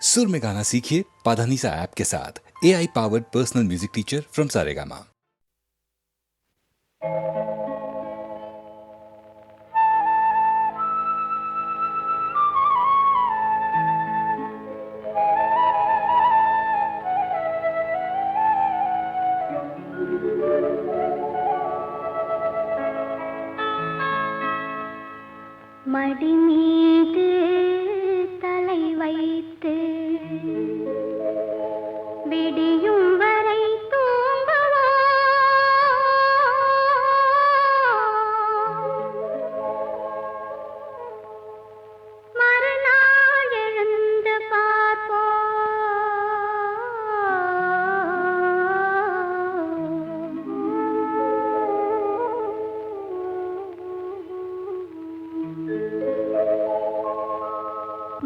सुर में गाना सीखिए पाधानीसा ऐप के साथ। AI powered personal music teacher from Saregama. மடி மீது தலை வைத்து விடியும் வரை தூங்குவோ, மறுநாள் எழுந்து பார்ப்போ.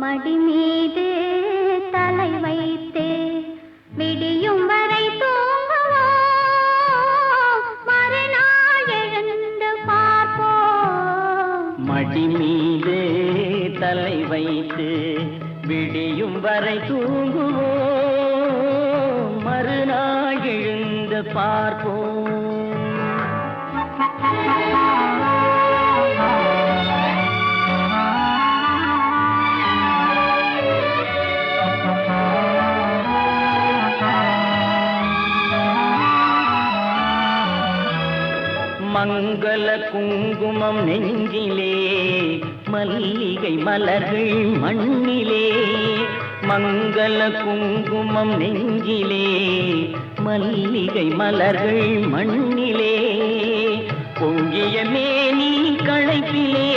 மடி மீது தலை வைத்து விடியும் வரை தூங்குவோம், மறுநாள் எழுந்து பார்ப்போம். மடி மீது தலை வைத்து விடியும் வரை தூங்குவோம், மறுநாள் எழுந்து பார்ப்போம். மங்கள குங்குமம் நெஞ்சிலே, மல்லிகை மலர்கள் மண்ணிலே. மங்கள குங்குமம் நெஞ்சிலே, மல்லிகை மலர்கள் மண்ணிலே. பொங்கிய மேனி களைப்பிலே,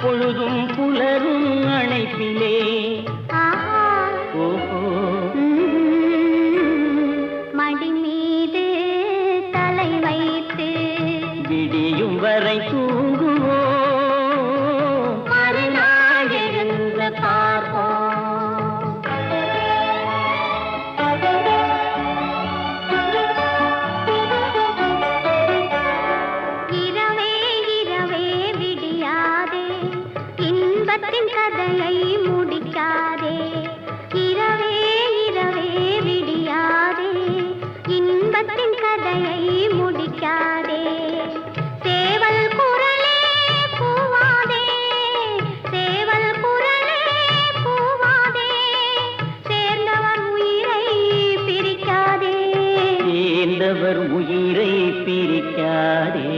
பொழுதும் புலரும் அணைப்பிலே. ஓஹோ, மடி மீது தலை வைத்து விடியும் வரை தூங்குவோம், மறுநாள் எழுந்து பார்ப்போம். இரவே இரவே விடியாதே, இன்பத்தின் கதையை முடிக்காதே. இரவே இரவே விடியாதே, இன்பத்தின் கதையை முடிக்காதே. சேவல் குரலே கூவாதே, சேவல் குரலே கூவாதே. சேர்ந்தவர் உயிரை பிரிக்காதே, சேர்ந்தவர் உயிரை பிரிக்காதே.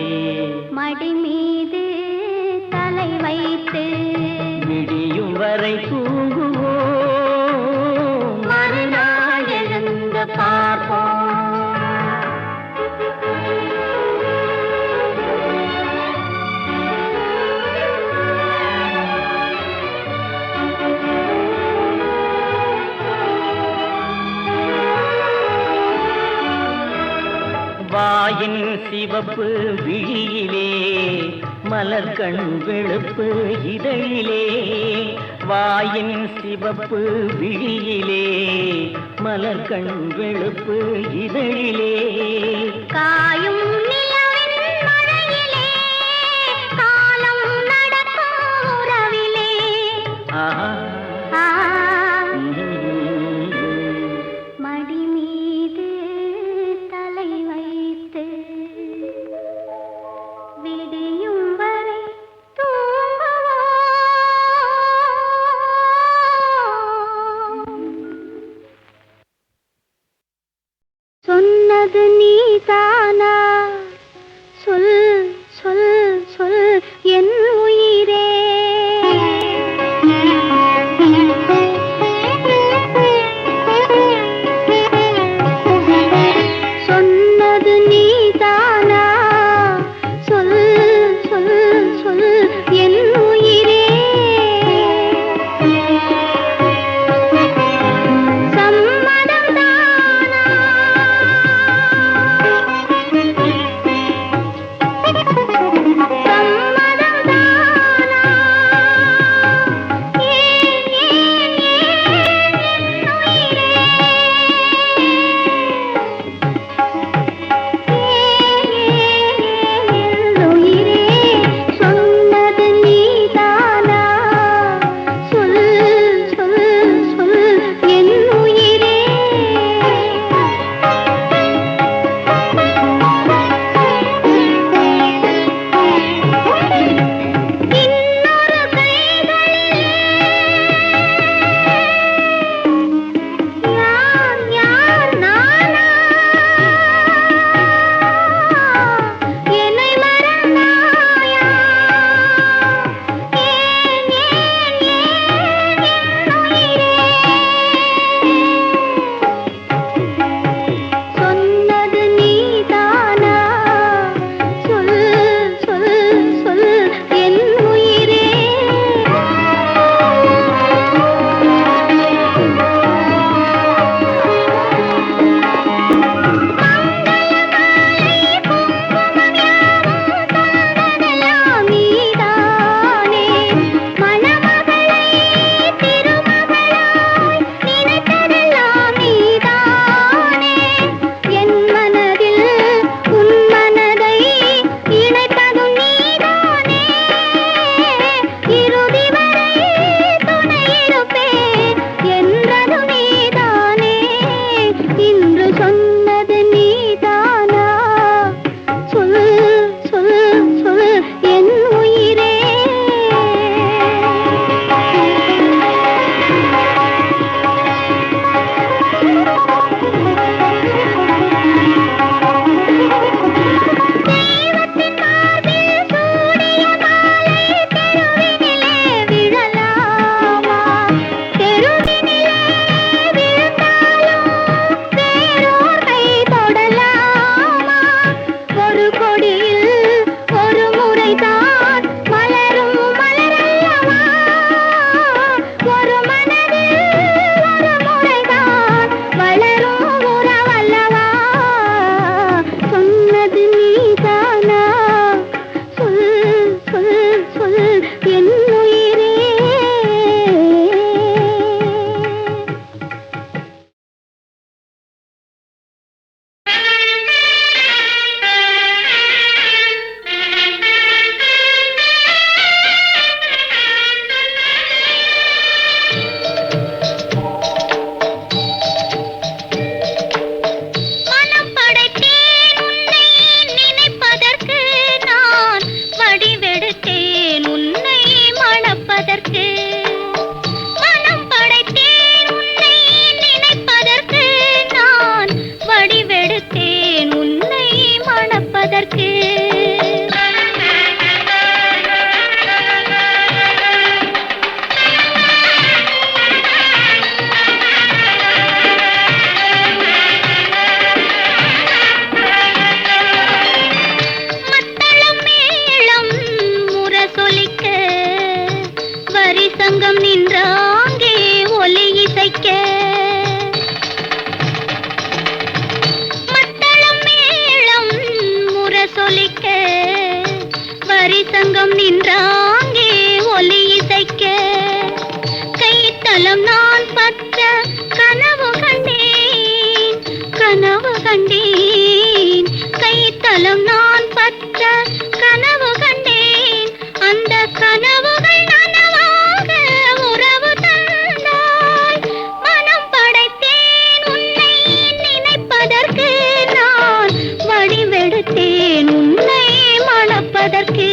மடி மீது தலை வைத்து விடியும் வரை தூங்குவோம், மறுநாள் எழுந்து பார்ப்போம். வாயின் சிவப்பு விழியிலே, மலர்கண் வெளுப்பு இதழிலே. வாயின் சிவப்பு விழியிலே, மலர்கண் வெளுப்பு இதழிலே. காயும் நிலவின் மழையிலே, காலம் நடக்கும் உறவிலே. ஆஹா, ஆ, மடி மீது தலை வைத்து விடியும் வரை தூங்குவோம். சொன்னது நீதானா, சொல் சொல் சொல் என் உயிரே. சொன்னது நீதானா, சொல் சொல் சொல் என் உயிரே. சம்மதம் தானா, கண்டேன், கைத்தலம் நான் பற்ற கனவு கண்டேன். அந்த கனவுகள் நனவாக உறவு தந்தாய். மனம் படைத்தேன் உன்னை நினைப்பதற்கு, நான் வடிவெடுத்தேன் உன்னை மணப்பதற்கு.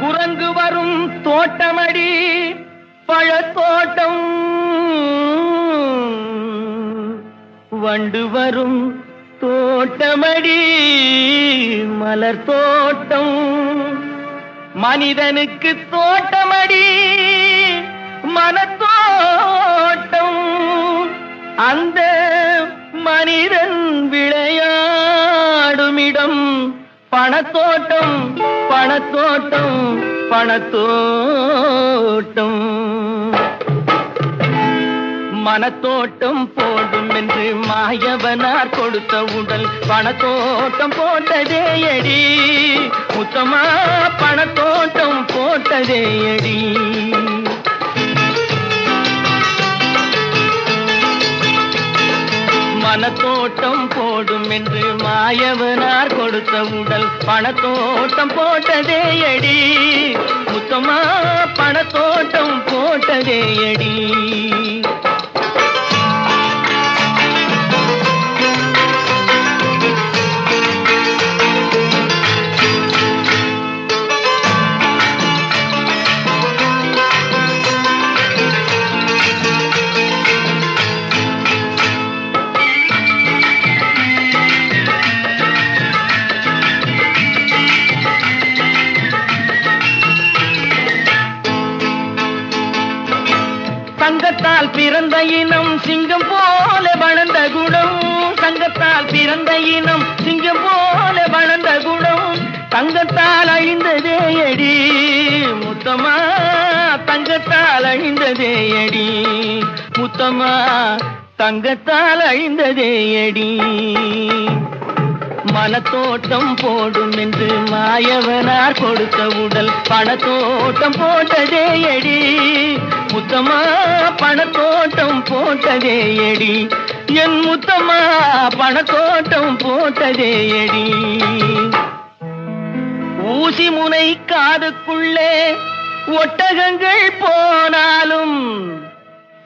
குரங்கு வரும் தோட்டமடி பழத்தோட்டம், வண்டு வரும் தோட்டமடி மலர் தோட்டம். மனிதனுக்கு தோட்டமடி மனத்தோட்டம், அந்த மனிதன் விளையாடுமிடம் பணத்தோட்டம் பணத்தோட்டம் பணத்தோட்டம். மனத்தோட்டம் போடும் என்று மாயவனார் கொடுத்த உடல் பணத்தோட்டம் போட்டதே அடி முத்தமா, பணத்தோட்டம் போட்டதே அடி. மனத்தோட்டம் போடும் என்று மாயவனார் கொடுத்த உடல் பணத்தோட்டம் போட்டதே அடி முத்தமா, பணத்தோட்டம் போட்டதே அடி. சங்கத்தால் பிறந்த இனம் சிங்கம் போல வளர்ந்த குணம், சங்கத்தால் பிறந்த இனம் சிங்கம் போல வளர்ந்த குணம். தங்கத்தால் அழிந்ததே அடி முத்தமா, தங்கத்தால் அழிந்ததே அடி முத்தமா, தங்கத்தால் அழிந்ததே அடி. மனத்தோட்டம் போடும் என்று மாயவனார் கொடுத்த உடல் பணத்தோட்டம் போட்டதே அடி முத்தமா, பணத்தோட்டம் போட்டதே அடி என் முத்தமா, பணத்தோட்டம் போட்டதே அடி. ஊசி முனை காதுக்குள்ளே ஒட்டகங்கள் போனாலும்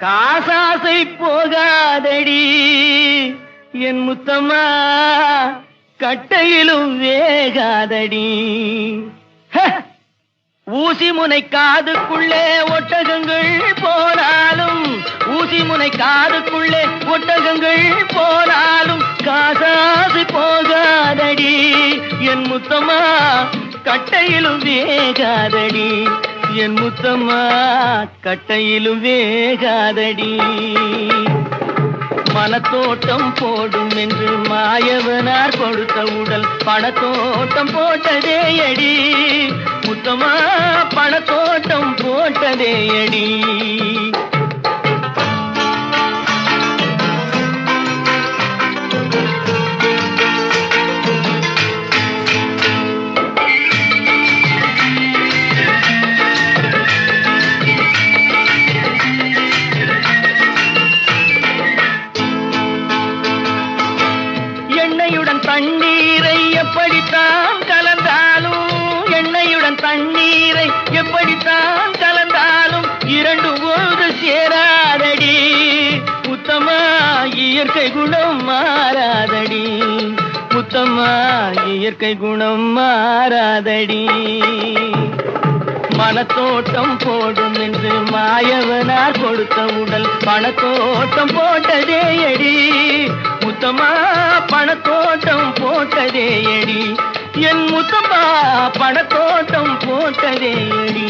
காசாசை போகாதடி என் முத்தம்மா, கட்டையிலும் வேகாதடி. ஊசி முனை காதுக்குள்ளே ஒட்டகங்கள் போனாலும், ஊசி முனை காதுக்குள்ளே ஒட்டகங்கள் போனாலும் காசாசை போகாதடி என் முத்தம்மா, கட்டையிலும் வேகாதடி என் முத்தம்மா, கட்டையிலும் வேகாதடி. மனத்தோட்டம் போடும் என்று மாயவனார் கொடுத்த உடல் பணத்தோட்டம் போட்டதே அடி முத்தமா, பணத்தோட்டம் போட்டதே அடி. எண்ணெயுடன் தண்ணீரை எப்படித்தான் கலந்தாலும், எண்ணெயுடன் தண்ணீரை எப்படித்தான் கலந்தாலும் இரண்டு போது சேராதடி முத்தம்மா, இயற்கை குணம் மாறாதடி முத்தம்மா, இயற்கை குணம் மாறாதடி. மனத்தோட்டம் போடும் என்று மாயவனார் கொடுத்த உடல் பணத்தோட்டம் போட்டதே அடி முத்தம்மா, பணத்தோட்டம் போட்டதே அடி என் முத்தம்மா, பணத்தோட்டம் போட்டதே அடி.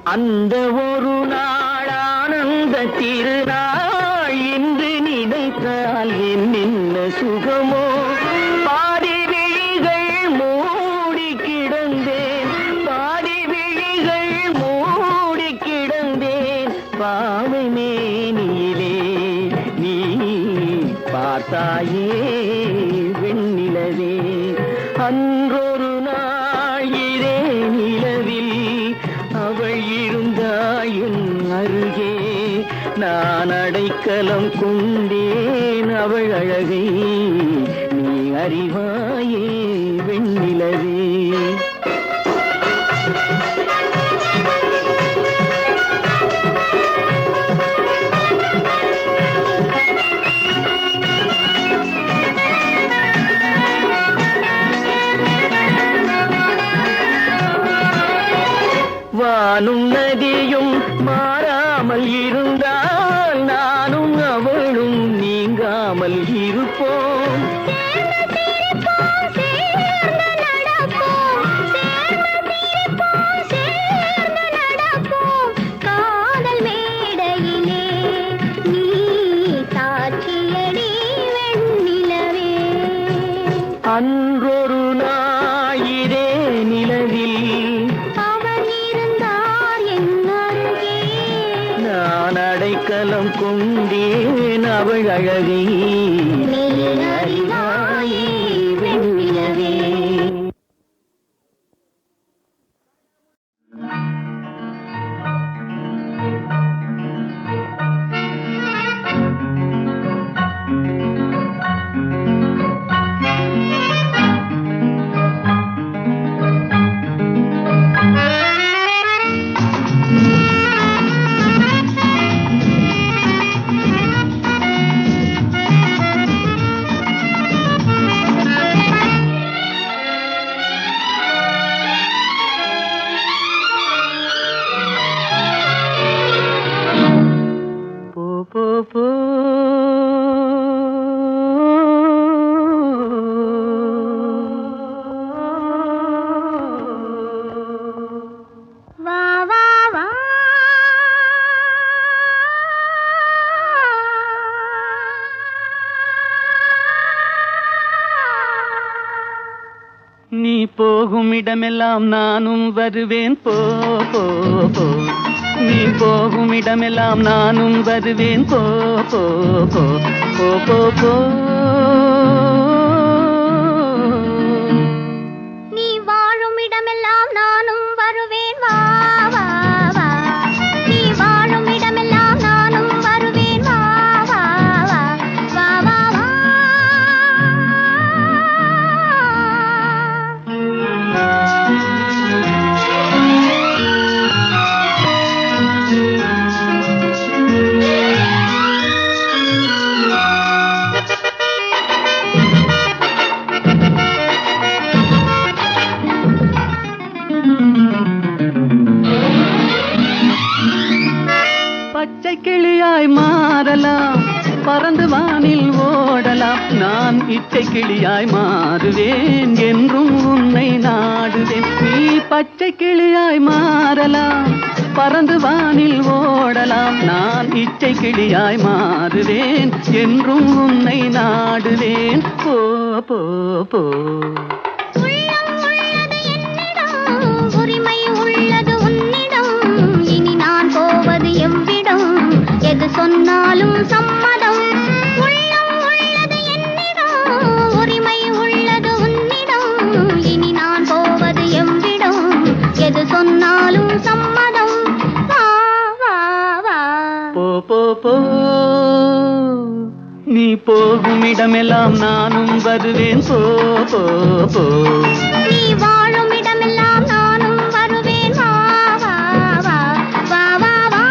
அந்த ஒரு நாள் ஆனந்த திருநாள் இன்று நினைத்தால் என்ன சுகமோ பாதி விழிகள் மூடி கிடந்தேன் பாதி விழிகள் மூடி கிடந்தேன் பாவை மேனியிலே நீ பார்த்தாயே வெண்ணிலவே அன்றொரு நாள் இதே நிலவில் அவள் இருந்தாயின் அருகே நான் அடைக்கலம் கொண்டேன் அவள் அழகை நீ அறிவாயே வெண்ணிலவே வானும் நதியும் மாறாமல் இருந்தால் நானும் அவளும் நீங்காமல் இருப்போம் காதல் மேடையிலே நீ சாட்சியடி வெண்ணிலவே அன்றொரு நாள் இதே நிலவில் நான் அடைக்கலம் கொண்டேன் அவள் அழகை நீ அறிவாயே வெண்ணிலவே நீ போகும் இடமெல்லாம் நானும் வருவேன் போ போ போ நீ போகும் இடமெல்லாம் நானும் வருவேன் போ போ போ போ போ போ நீ வாழும் இடமெல்லாம் நானும் வருவேன் வா வா வா நீ வாழும் இடமெல்லாம் நானும் வருவேன் வா வா வா வா வா வா பச்சை கிளியாய் மாறலாம் பறந்து வானில் ஓடலாம் நான் இச்சை கிளியாய் மாறுவேன் என்றும் உன்னை நாடுவேன் நீ பச்சை கிளியாய் மாறலாம் பறந்து வானில் ஓடலாம் நான் இச்சை கிளியாய் மாறுவேன் என்றும் உன்னை நாடுவேன் போ போ போ உரிமை உள்ளது உன்னிடம் இனி நான் போவது எவ்விடம் எது சொன்னாலும் சம்மதம் உள்ளம் உள்ளது என்னிடம் உரிமை உள்ளது உன்னிடம் இனி நான் போவது எவ்விடம் எது சொன்னாலும் சம்மதம் வா வா வா போ போ போ நீ போகும் இடமெல்லாம் நானும் வருவேன் போ போ போ நீ வாழும் இடமெல்லாம் நானும் வருவேன் வா வா வா வா வா வா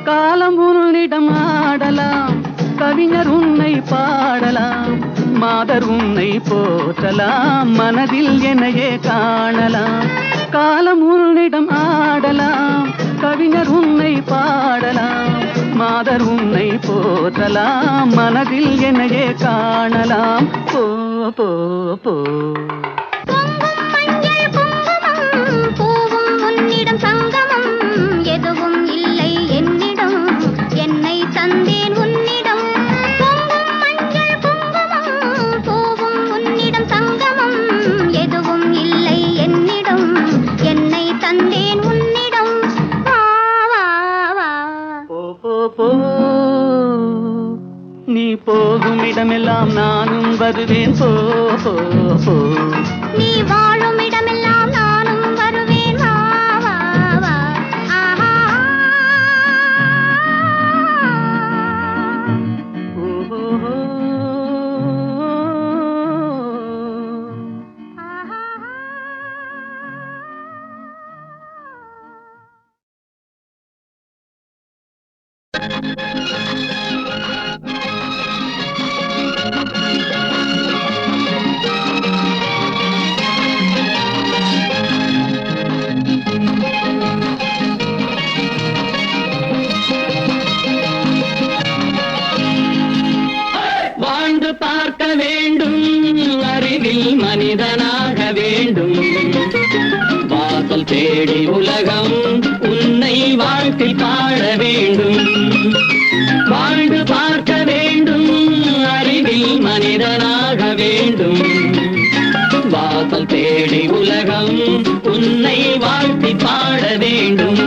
காலம் உன்னிடம் ஆடலாம் கவிஞர் உன்னை பாடலாம் மாதர் உன்னை போற்றலாம் மனதில் என்னையே காணலாம் காலம் உன்னிடம் ஆடலாம், கவிஞர் உன்னை பாடலாம், மாதர் உன்னை போற்றலாம், மனதில் என்னையே காணலாம். போ போ போ பொங்கும் மஞ்சள் குங்குமம் பூவும் உன்னிடம் சங்கமம், எதுவும் இல்லை என்னிடம், என்னை தந்தேன் உன்னிடம். பொங்கும் மஞ்சள் குங்குமம் பூவும் உன்னிடம் சங்கமம், எதுவும் இல்லை என்னிடம், என்னை தந்தேன் உன்னிடம். வா வா வா போ போ போ நீ போகும் இடமெல்லாம் நானும் வருவேன். போ போ போ நீ வாழும் இடமெல்லாம் நானும் வருவேன். வா வா வா ஆஹா ஓஹோ. வாழ்ந்து பார்க்க வேண்டும், அறிவில் மனிதனாக வேண்டும், வாசல் தேடி உலகம் உன்னை வாழ்த்தி பாட வேண்டும். வாழ்ந்து பார்க்க வேண்டும், அறிவில் மனிதனாக வேண்டும், வாசல் தேடி உலகம் உன்னை வாழ்த்தி பாட வேண்டும்.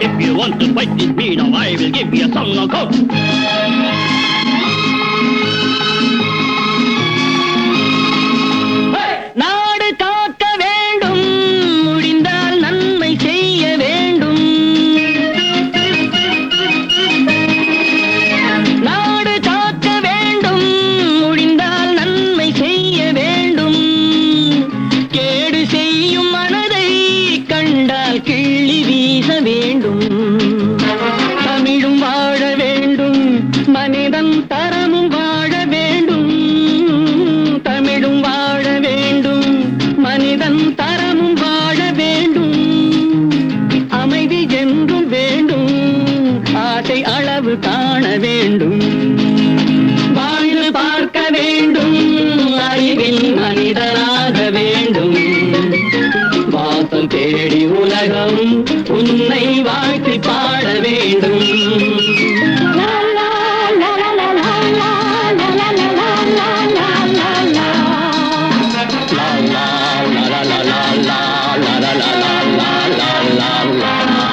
If you want to fight with me now, I will give you a song of hope. நாடு காக்க வேண்டும், முடிந்தால் நன்மை செய்ய வேண்டும். நாடு காக்க வேண்டும், முடிந்தால் நன்மை செய்ய வேண்டும். கேடு செய்யும் மனதை கண்டால் கிள்ளி வீச வேண்டும். தமிழும் வாழ வேண்டும், மனிதன் தரமும் வாழ வேண்டும். தமிழும் வாழ வேண்டும், மனிதன் தரமும் வாழ வேண்டும். அமைதி என்றும் வேண்டும், ஆசை அளவு காண வேண்டும். வாழ்ந்து பார்க்க வேண்டும், அறிவில் மனிதனாக வேண்டும். வாசல் தேடி உலகம் உன்னை வாழ்த்தி பாட வேண்டும். லா, லா, லா, லா, லா, லா, லா, லா, லா, லா, லா, லா, லா, லா, லா. லா, லா, லா, லா, லா, லா, லா, லா, லா, லா, லா, லா, லா.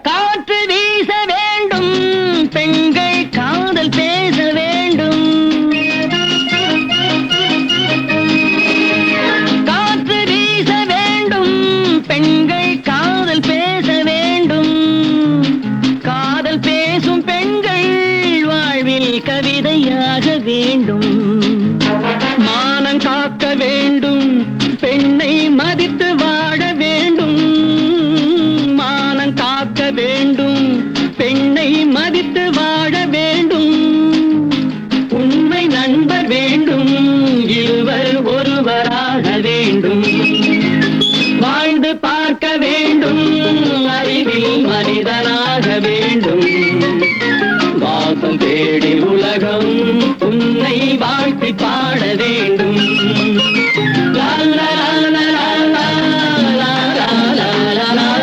காற்று வீச வேண்டும், பெண்கள் காதல் பேச வேண்டும். காற்று வீச வேண்டும், பெண்கள் காதல் பேச வேண்டும். காதல் பேசும் பெண்கள் வாழ்வில் கவிதையாக வேண்டும். மானம் காக்க வேண்டும், பெண்ணை மதித்து வாழ வேண்டும். மானம் காக்க வேண்டும், பெண்ணை மதித்து வாழ வேண்டும். உண்மை நண்பர் வேண்டும், இருவர் ஒருவராக வேண்டும். வாழ்ந்து பார்க்க வேண்டும், அறிவில் மனிதனாக வேண்டும். வாசல் தேடி உலகம் உன்னை வாழ்த்தி பாட வேண்டும். லா, லா, லா, லா, லா, லா, லா, லா, லா, லா, லா, லா,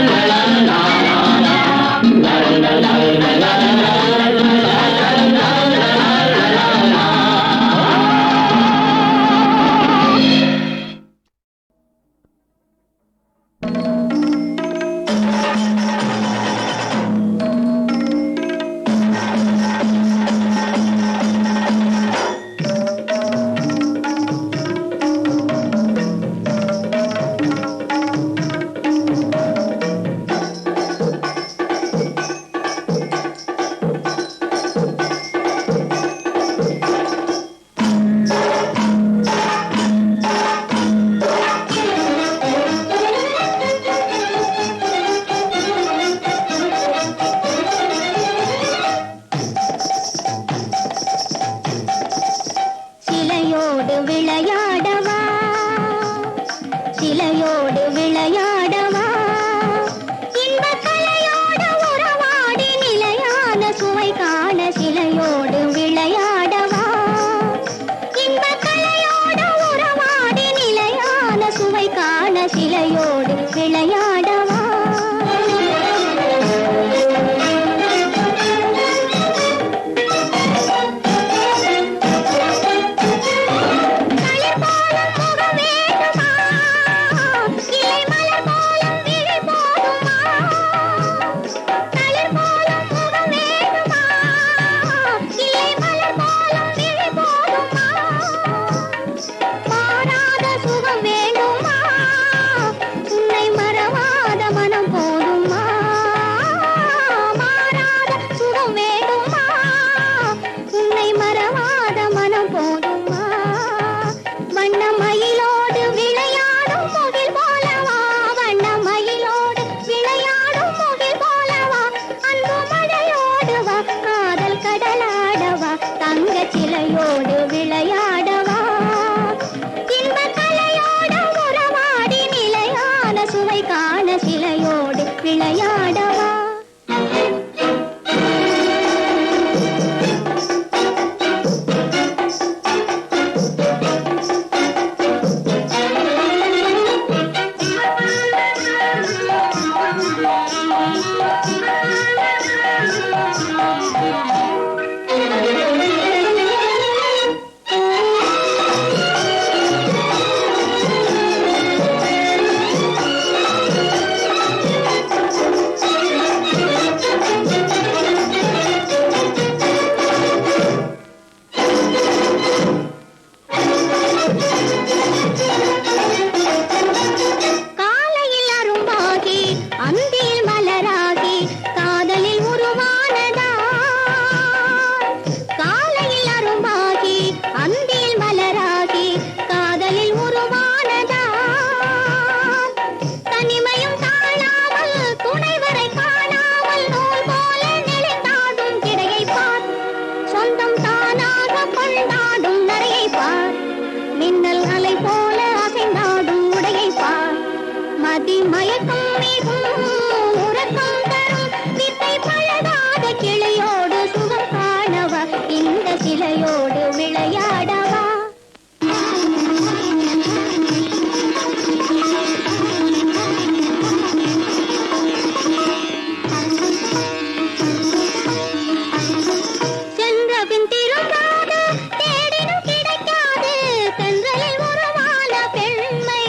சிலையோடு விளையாடவா இன்பக் கலையோடு உறவாடி நிலையான சுவை காண சிலையோடு விளையாடவா இன்பக் கலையோடு உறவாடி நிலையான சுவை காண சிலையோடு விளையாடவா சிலையோடு விளையாடவா இன்பக் கலையோடு உறவாடி நிலையான சுவை காண சிலையோடு விளையாடவா அந்தில் மலராகி காதலில் உருவானதா காலையில் அரும்பாகி அந்தில் மலராகி காதலில் உருவானதா தனிமையும் தாழாமல் துணைவரை காணாமல் நூல் போல நிலைத்தாடும் கிடையை பார் சொந்தம் தானாக கொண்டாடும் நரையை பார் மின்னல் அலை போல அசைந்தாடும் உடையை பார் மதி மயக்கம் உறக்கம் தரும் வித்தை பழகாத கிளையோடு சுகம் காணவா இந்த சிலையோடு விளையாடவா சென்றபின் திரும்பாது தேடினும் கிடைக்காது தென்றலில் உருவான பெண்மை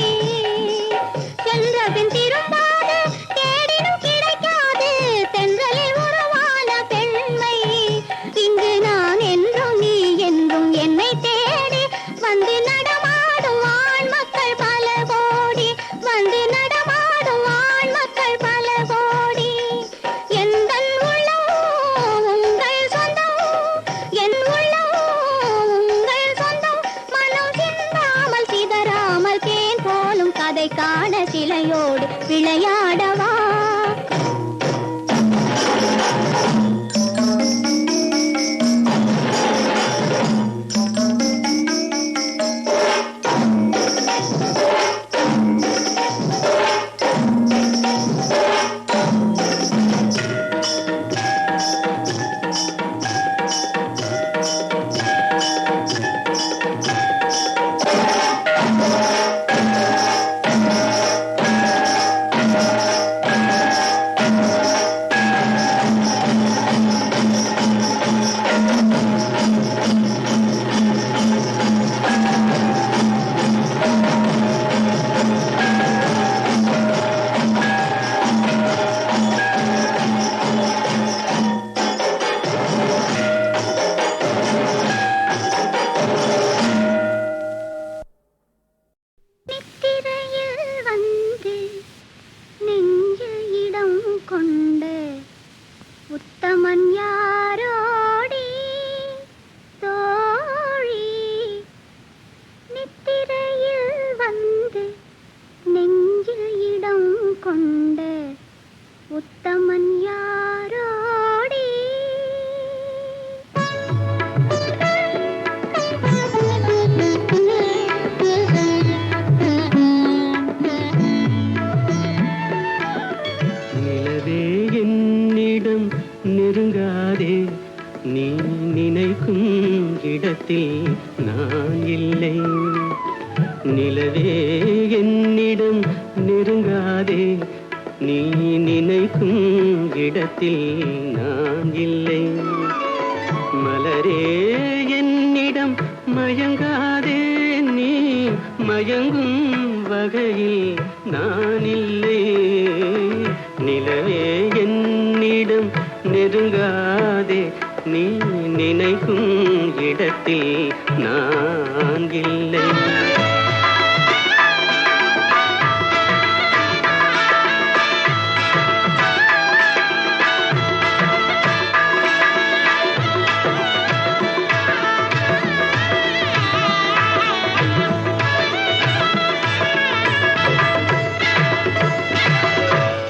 சென்றபின் திரும்பாது தேடினும் கிடைக்காது தென்றலில் உருவான பெண்மை இங்கு நான் என்றும் நீ என்றும் என்னை தேடி வந்து நடமாடும் ஆண் மக்கள் பல கோடி வந்து நடமாடும் ஆண் மக்கள் பல கோடி எந்தன் உள்ளம் உங்கள் சொந்தம் என் உள்ளம் உங்கள் சொந்தம் மனம் சிந்தாமல் சிதறாமல் தேன் போலும் கதை காண சிலையோடு விளையாடவா என்னிடம் நெருங்காதே, நீ நினைக்கும் இடத்தில் நான் இல்லை. மலரே என்னிடம் மயங்காதே, நீ மயங்கும் வகையில் நான் இல்லை. நிலவே என்னிடம் நெருங்காதே, நீ நினைக்கும் இடத்தில் நான் இல்லை.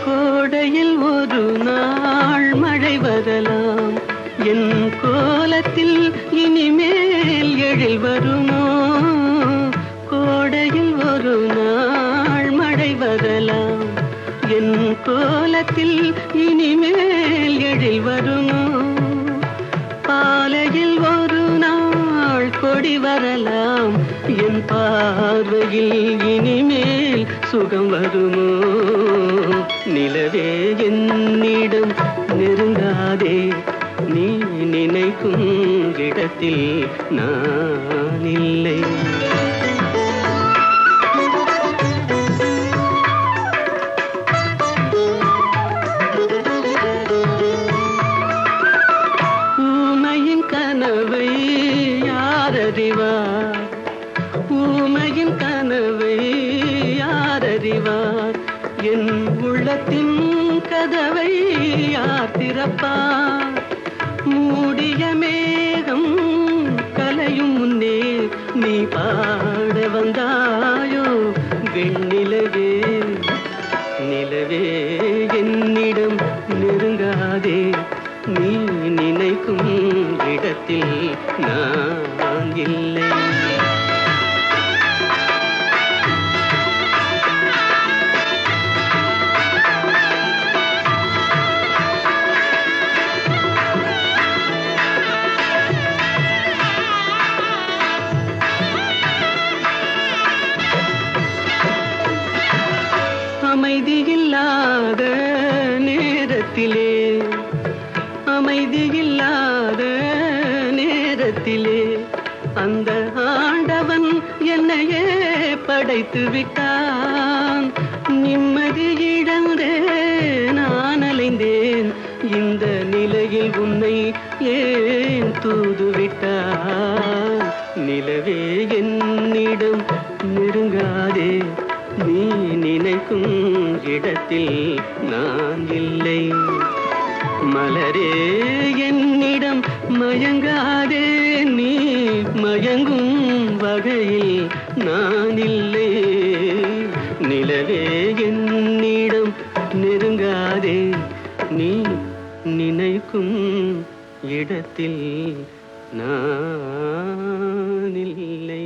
கோடையில் ஒரு நாள் மழை வரலாம், என் கோலத்தில் இனிமேல் எழில் வருமோ? கோடையில் ஒரு நாள் மழை வரலாம், என் கோலத்தில் இனிமேல் எழில் வருமோ? பாலையில் ஒரு நாள் கொடி வரலாம், என் பார்வையில் இனிமேல் சுகம் வருமோ? நிலவே என்னிடம் நெருங்காதே, நீ நினைக்கும் இடத்தில் நான் இல்லை. ஊமையின் கனவை யார் அறிவார்? ஊமையின் கனவை யார் அறிவார்? என் உள்ளத்தின் கதவை யார் திறப்பார்? மூடிய மேகம் கலையும் முன்னே நீ பாட வந்தாயோ வெண்ணிலவே? நிலவே என்னிடம் நெருங்காதே, நீ நினைக்கும் இடத்தில் நான் இல்லை. அமைதியில்லாத நேரத்திலே, அமைதியில்லாத நேரத்திலே அந்த ஆண்டவன் என்னையே படைத்து விட்டான். நிம்மதி இழந்தே நான் அலைந்தேன், இந்த நிலையில் உன்னை ஏன் தூது விட்டான்? நிலவே என்னிடம் நெருங்காதே, நீ நினைக்கும் இடத்தில் நான் இல்லை. மலரே என்னிடம் மயங்காதே, நீ மயங்கும் வகையில் நான் இல்லை. நிலவே என்னிடம் நெருங்காதே, நீ நினைக்கும் இடத்தில் நான் இல்லை.